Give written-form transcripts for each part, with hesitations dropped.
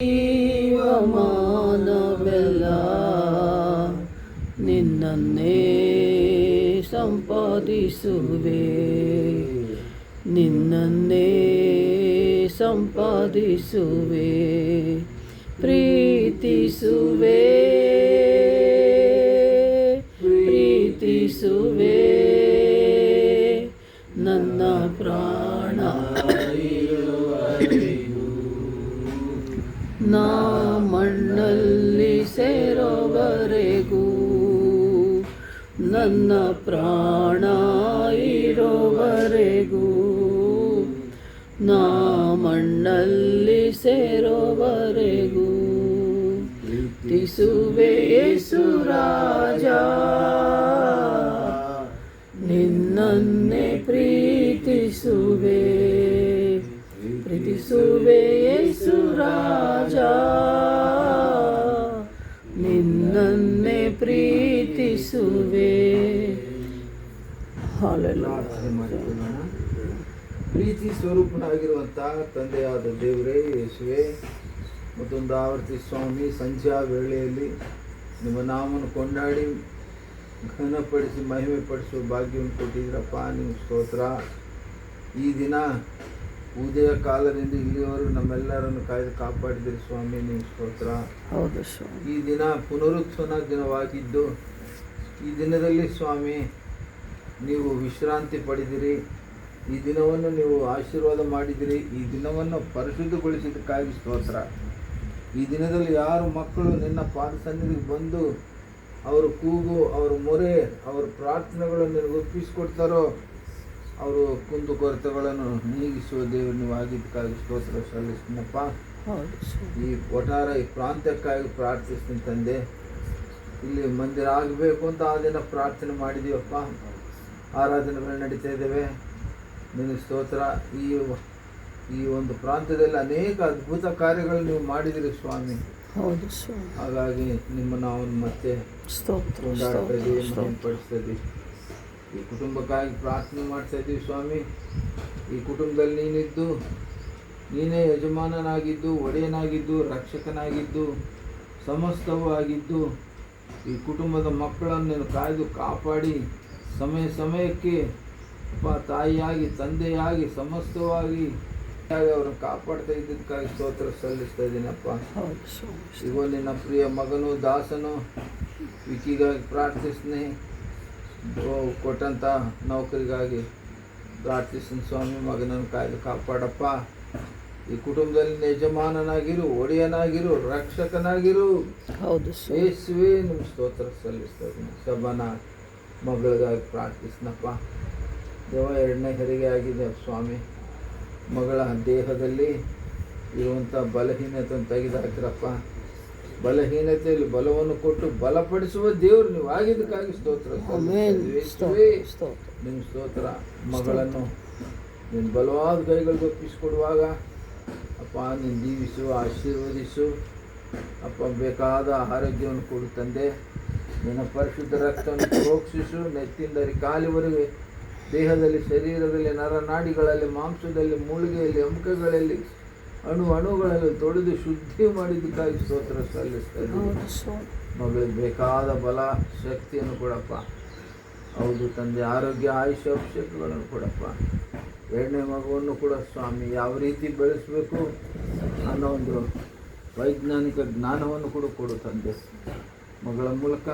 ಜೀವಮಾನವೆಲ್ಲ ನಿನ್ನನ್ನೇ ಸಂಪಾದಿಸುವೆ, ನಿನ್ನನ್ನೇ ಸಂಪಾದಿಸುವೆ, ಪ್ರೀತಿಸುವೆ, ಪ್ರೀತಿಸುವೆ ನನ್ನ ಪ್ರಾಣ ನಾ ಮಣ್ಣಲ್ಲಿ ಸೇರೋವರೆಗೂ, ನನ್ನ ಪ್ರಾಣ ಇರೋವರೆಗೂ, ನಾ ಮಣ್ಣಲ್ಲಿ ಸೇರೋವರೆಗೂ ಪ್ರೀತಿಸುವೆ ಯೇಸು ರಾಜ, ನಿನ್ನನ್ನೇ ಪ್ರೀತಿಸುವೆ, ಪ್ರೀತಿಸುವೆ ಯೇಸು ರಾಜ, ನಿನ್ನನ್ನೇ ಪ್ರೀತಿಸುವೆ. ಪ್ರೀತಿ ಸ್ವರೂಪನಾಗಿರುವಂತಹ ತಂದೆಯಾದ ದೇವರೇ ಯೇಸುವೆ, ಮತ್ತೊಂದು ಆವರ್ತಿ ಸ್ವಾಮಿ ಸಂಧ್ಯಾ ವೇಳೆಯಲ್ಲಿ ನಿಮ್ಮ ನಾಮವನ್ನು ಕೊಂಡಾಡಿ ಘನಪಡಿಸಿ ಮಹಿಮೆ ಪಡಿಸುವ ಭಾಗ್ಯವನ್ನು ಕೊಟ್ಟಿದ್ದೀರಪ್ಪ. ನಿಮ್ಮ ಸ್ತೋತ್ರ. ಈ ದಿನ ಉದಯ ಕಾಲದಿಂದ ಇಲ್ಲಿಯವರೆಗೂ ನಮ್ಮೆಲ್ಲರನ್ನು ಕಾಯ್ದು ಕಾಪಾಡಿದಿರಿ ಸ್ವಾಮಿ, ನಿಮ್ಮ ಸ್ತೋತ್ರ. ಹೌದು ಸ್ವಾಮಿ. ಈ ದಿನ ಪುನರುತ್ಥಾನ ದಿನವಾಗಿದ್ದು ಈ ದಿನದಲ್ಲಿ ಸ್ವಾಮಿ ನೀವು ವಿಶ್ರಾಂತಿ ಪಡೆದಿರಿ, ಈ ದಿನವನ್ನು ನೀವು ಆಶೀರ್ವಾದ ಮಾಡಿದಿರಿ, ಈ ದಿನವನ್ನು ಪರಿಶುದ್ಧಗೊಳಿಸಿದ್ದಕ್ಕಾಗಿ ಸ್ತೋತ್ರ. ಈ ದಿನದಲ್ಲಿ ಯಾರು ಮಕ್ಕಳು ನಿನ್ನ ಪಾದ ಸನ್ನಿಧಿಗೆ ಬಂದು ಅವರ ಕೂಗು, ಅವರ ಮೊರೆ, ಅವರ ಪ್ರಾರ್ಥನೆಗಳನ್ನು ನಿನಗೆ ಒಪ್ಪಿಸಿಕೊಡ್ತಾರೋ ಅವರು ಕುಂದು ಕೊರತೆಗಳನ್ನು ನೀಗಿಸುವ ದೇವರು ನೀವು ಆಗಿದ್ದಕ್ಕಾಗಿ ಸ್ತೋತ್ರ ಸಲ್ಲಿಸ್ತೀನಪ್ಪ. ಈ ಒಟ್ಟಾರೆ ಈ ಪ್ರಾಂತ್ಯಕ್ಕಾಗಿ ಪ್ರಾರ್ಥಿಸ್ತೀನಿ ತಂದೆ. ಇಲ್ಲಿ ಮಂದಿರ ಆಗಬೇಕು ಅಂತ ಆ ದಿನ ಪ್ರಾರ್ಥನೆ ಮಾಡಿದ್ದೀವಪ್ಪ, ಆರಾಧನೆಗಳು ನಡೀತಾ ಇದ್ದೇವೆ. ನಿನಗೆ ಸ್ತೋತ್ರ. ಈ ಒಂದು ಪ್ರಾಂತ್ಯದಲ್ಲಿ ಅನೇಕ ಅದ್ಭುತ ಕಾರ್ಯಗಳು ನೀವು ಮಾಡಿದಿರಿ ಸ್ವಾಮಿ. ಹೌದು ಸ್ವಾಮಿ. ಹಾಗಾಗಿ ನಿಮ್ಮನ್ನು ನಾವು ಮತ್ತೆ ಕೊಂಡಾಡ್ತಾ ಇದ್ದೀವಿ, ಮಹಿಮೆಪಡಿಸ್ತಾ ಇದ್ದೀವಿ. ಈ ಕುಟುಂಬಕ್ಕಾಗಿ ಪ್ರಾರ್ಥನೆ ಮಾಡ್ತಾ ಇದ್ದೀವಿ ಸ್ವಾಮಿ. ಈ ಕುಟುಂಬದಲ್ಲಿ ನೀನಿದ್ದು ನೀನೇ ಯಜಮಾನನಾಗಿದ್ದು, ಒಡೆಯನಾಗಿದ್ದು, ರಕ್ಷಕನಾಗಿದ್ದು, ಸಮಸ್ತವೂ ಆಗಿದ್ದು ಈ ಕುಟುಂಬದ ಮಕ್ಕಳನ್ನು ನೀನು ಕಾಯ್ದು ಕಾಪಾಡಿ ಸಮಯಕ್ಕೆ ತಾಯಿಯಾಗಿ ತಂದೆಯಾಗಿ ಸಮಸ್ತವಾಗಿ ಅವರನ್ನು ಕಾಪಾಡ್ತಾ ಇದ್ದಕ್ಕಾಗಿ ಸ್ತೋತ್ರ ಸಲ್ಲಿಸ್ತಾ ಇದ್ದೀನಪ್ಪ. ಈಗ ನಿನ್ನ ಪ್ರಿಯ ಮಗನು ದಾಸನು ವಿಕಿಗಾಗಿ ಪ್ರಾರ್ಥಿಸ್ತೀನಿ, ಕೊಟ್ಟಂಥ ನೌಕರಿಗಾಗಿ ಪ್ರಾರ್ಥಿಸ್ತೀನಿ ಸ್ವಾಮಿ. ಮಗನನ್ನು ಕಾಯ್ದು ಕಾಪಾಡಪ್ಪ. ಈ ಕುಟುಂಬದಲ್ಲಿ ಯಜಮಾನನಾಗಿರು, ಒಡೆಯನಾಗಿರು, ರಕ್ಷಕನಾಗಿರು. ಹೌದು ಯೇಸುವೇ ನಿಮ್ಮ ಸ್ತೋತ್ರ ಸಲ್ಲಿಸ್ತಾ ಇದ್ದೀನಿ. ಶಬನ ಮಗಳಿಗಾಗಿ ಪ್ರಾರ್ಥಿಸ್ನಪ್ಪ. ದೇವ 2ನೇ ಹೆರಿಗೆ ಆಗಿದೆ ಸ್ವಾಮಿ. ಮಗಳ ದೇಹದಲ್ಲಿ ಇರುವಂಥ ಬಲಹೀನತೆಯನ್ನು ತೆಗೆದುಹಾಕಿರಪ್ಪ. ಬಲಹೀನತೆಯಲ್ಲಿ ಬಲವನ್ನು ಕೊಟ್ಟು ಬಲಪಡಿಸುವ ದೇವರು ನೀವು ಆಗಿದ್ದಕ್ಕಾಗಿ ಸ್ತೋತ್ರ. ನಿಮ್ಮ ಸ್ತೋತ್ರ. ಮಗಳನ್ನು ನೀನು ಬಲವಾದ ಕೈಗಳಿಗೆ ಒಪ್ಪಿಸಿಕೊಡುವಾಗ ಅಪ್ಪ ನೀನು ಜೀವಿಸು, ಆಶೀರ್ವದಿಸು ಅಪ್ಪ. ಬೇಕಾದ ಆರೋಗ್ಯವನ್ನು ಕೊಡು ತಂದೆ. ನಿನ್ನ ಪರಿಶುದ್ಧ ರಕ್ತವನ್ನು ಪ್ರೋಕ್ಷಿಸು. ನೆತ್ತಿಂದ ಕಾಲಿವರೆಗೆ ದೇಹದಲ್ಲಿ, ಶರೀರದಲ್ಲಿ, ನರನಾಡಿಗಳಲ್ಲಿ, ಮಾಂಸದಲ್ಲಿ, ಮೂಲಿಗೆಯಲ್ಲಿ, ಎಮುಕಗಳಲ್ಲಿ, ಅಣುಗಳಲ್ಲಿ ತೊಳೆದು ಶುದ್ಧಿ ಮಾಡಿದ್ದಕ್ಕಾಗಿ ಸ್ತೋತ್ರ ಸಲ್ಲಿಸ್ತಾ ಇದ್ದೀವಿ. ಮಗಳಿಗೆ ಬೇಕಾದ ಬಲ, ಶಕ್ತಿಯನ್ನು ಕೊಡಪ್ಪ. ಹೌದು ತಂದೆ. ಆರೋಗ್ಯ, ಆಯುಷ್ಯ, ಅಭಿಷೇಕಗಳನ್ನು ಕೊಡಪ್ಪ. 2ನೇ ಮಗುವನ್ನು ಕೂಡ ಸ್ವಾಮಿ ಯಾವ ರೀತಿ ಬೆಳೆಸಬೇಕು ಅನ್ನೋ ಒಂದು ವೈಜ್ಞಾನಿಕ ಜ್ಞಾನವನ್ನು ಕೂಡ ಕೊಡು ತಂದೆ. ಮಗಳ ಮೂಲಕ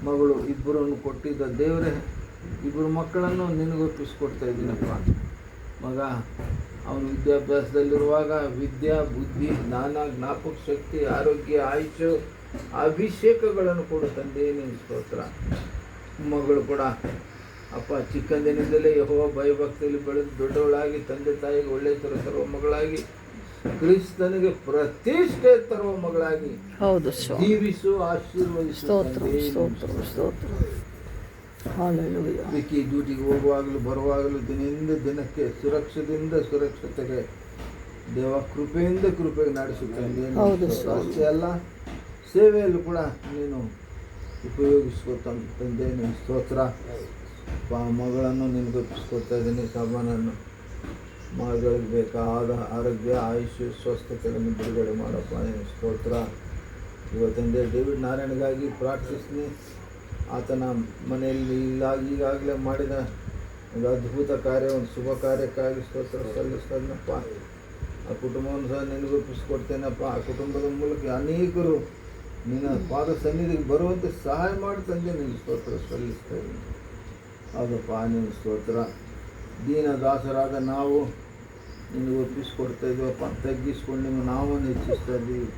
ಮಗಳು ಇಬ್ಬರನ್ನು ಕೊಟ್ಟಿದ್ದ ದೇವರೇ, ಇಬ್ಬರು ಮಕ್ಕಳನ್ನು ನಿನಗೊಪ್ಪಿಸ್ಕೊಡ್ತಾ ಇದ್ದೀನಪ್ಪ. ಮಗ ಅವನು ವಿದ್ಯಾಭ್ಯಾಸದಲ್ಲಿರುವಾಗ ವಿದ್ಯಾ, ಬುದ್ಧಿ, ಜ್ಞಾನ, ಜ್ಞಾಪಕ ಶಕ್ತಿ, ಆರೋಗ್ಯ, ಆಯುಷ್ಯ, ಅಭಿಷೇಕಗಳನ್ನು ಕೊಡು ತಂದೆ. ನಿನ್ನ ಸ್ತೋತ್ರ. ಮಗಳು ಕೂಡ ಅಪ್ಪ ಚಿಕ್ಕಂದಿನಿಂದಲೇ ಯೆಹೋವ ಭಯಭಕ್ತಿಯಲ್ಲಿ ಬೆಳೆದು ದೊಡ್ಡವಳಾಗಿ ತಂದೆ ತಾಯಿಗೆ ಒಳ್ಳೆಯ ಥರ ತರುವ ಮಗಳಾಗಿ, ಕ್ರಿಸ್ತನಿಗೆ ಪ್ರತಿಷ್ಠೆ ತರುವ ಮಗಳಾಗಿ ಜೀವಿಸು, ಆಶೀರ್ವದಿಸು. ವಿಕಿ ಡ್ಯೂಟಿಗೆ ಹೋಗುವಾಗಲೂ ಬರುವಾಗಲೂ ದಿನದಿಂದ ದಿನಕ್ಕೆ ಸುರಕ್ಷತೆಗೆ ದೇವ ಕೃಪೆಯಿಂದ ಕೃಪೆಗೆ ನಡೆಸುತ್ತಂದೆ. ಅಷ್ಟೇ ಅಲ್ಲ, ಸೇವೆಯಲ್ಲೂ ಕೂಡ ನೀನು ಉಪಯೋಗಿಸ್ಕೋ ತಂದೆ. ನಿನ್ನ ಸ್ತೋತ್ರ. ಮಗಳನ್ನು ನಿನಗೊಪ್ಪಿಸ್ಕೊಡ್ತಾ ಇದ್ದೀನಿ. ಸಭಾನನ್ನು ಮಗಳಿಗೆ ಬೇಕಾದ ಆರೋಗ್ಯ ಆಯುಷ್ಯ ಸ್ವಸ್ಥತೆಗಳನ್ನು ಬಿಡುಗಡೆ ಮಾಡಪ್ಪ. ನಿನ್ನ ಸ್ತೋತ್ರ. ಇವತ್ತಂದೇ ಡೇವಿಡ್ ನಾರಾಯಣಗಾಗಿ ಪ್ರಾರ್ಥಿಸ್ತೀನಿ. ಆತನ ಮನೆಯಲ್ಲಿ ಈಗಾಗಲೇ ಮಾಡಿದ ಒಂದು ಅದ್ಭುತ ಕಾರ್ಯ, ಒಂದು ಶುಭ ಕಾರ್ಯಕ್ಕಾಗಿ ಸ್ತೋತ್ರ ಸಲ್ಲಿಸ್ತೇನಪ್ಪ. ಆ ಕುಟುಂಬವನ್ನು ಸಹ ನಿನಗೂ ಒಪ್ಪಿಸ್ಕೊಡ್ತೇನಪ್ಪ. ಆ ಕುಟುಂಬದ ಮೂಲಕ ಅನೇಕರು ನಿನ್ನ ಪಾದ ಸನ್ನಿಧಿಗೆ ಬರುವಂತೆ ಸಹಾಯ ಮಾಡಿ ತಂದೆ ನಿನ್ನ ಸ್ತೋತ್ರ ಸಲ್ಲಿಸ್ತೇವೆ. ಹೌದಪ್ಪ, ನಿನ್ನ ಸ್ತೋತ್ರ. ದೀನ ದಾಸರಾದ ನಾವು ನಿನಗೆ ಒಪ್ಪಿಸ್ಕೊಡ್ತಾ ಇದ್ದೀವಪ್ಪ. ತಗ್ಗಿಸ್ಕೊಂಡು ನಿಮ್ಮ ನಾಮವನ್ನು ಹೆಚ್ಚಿಸ್ತಾ ಇದ್ದೀವಿ.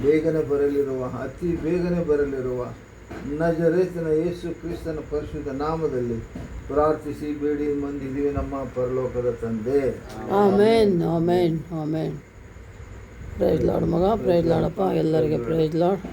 ಬೇಗನೆ ಬರಲಿರುವ, ಅತಿ ಬೇಗನೆ ಬರಲಿರುವ ನಜರೇತಿನ ಯೇಸು ಕ್ರಿಸ್ತನ ಪರಿಶುದ್ಧ ನಾಮದಲ್ಲಿ ಪ್ರಾರ್ಥಿಸಿ ಬೇಡಿ ಬಂದಿದ್ದೀವಿ ನಮ್ಮ ಪರಲೋಕದ ತಂದೆ. ಆಮೇನ್ ಆಮೇನ್ ಆಮೇನ್. ಪ್ರೈಸ್ ಲಾರ್ಡ್ ಮಗ, ಪ್ರೈಸ್ ಲಾರ್ಡಪ್ಪ, ಎಲ್ಲರಿಗೆ ಪ್ರೈಸ್ ಲಾರ್ಡ್.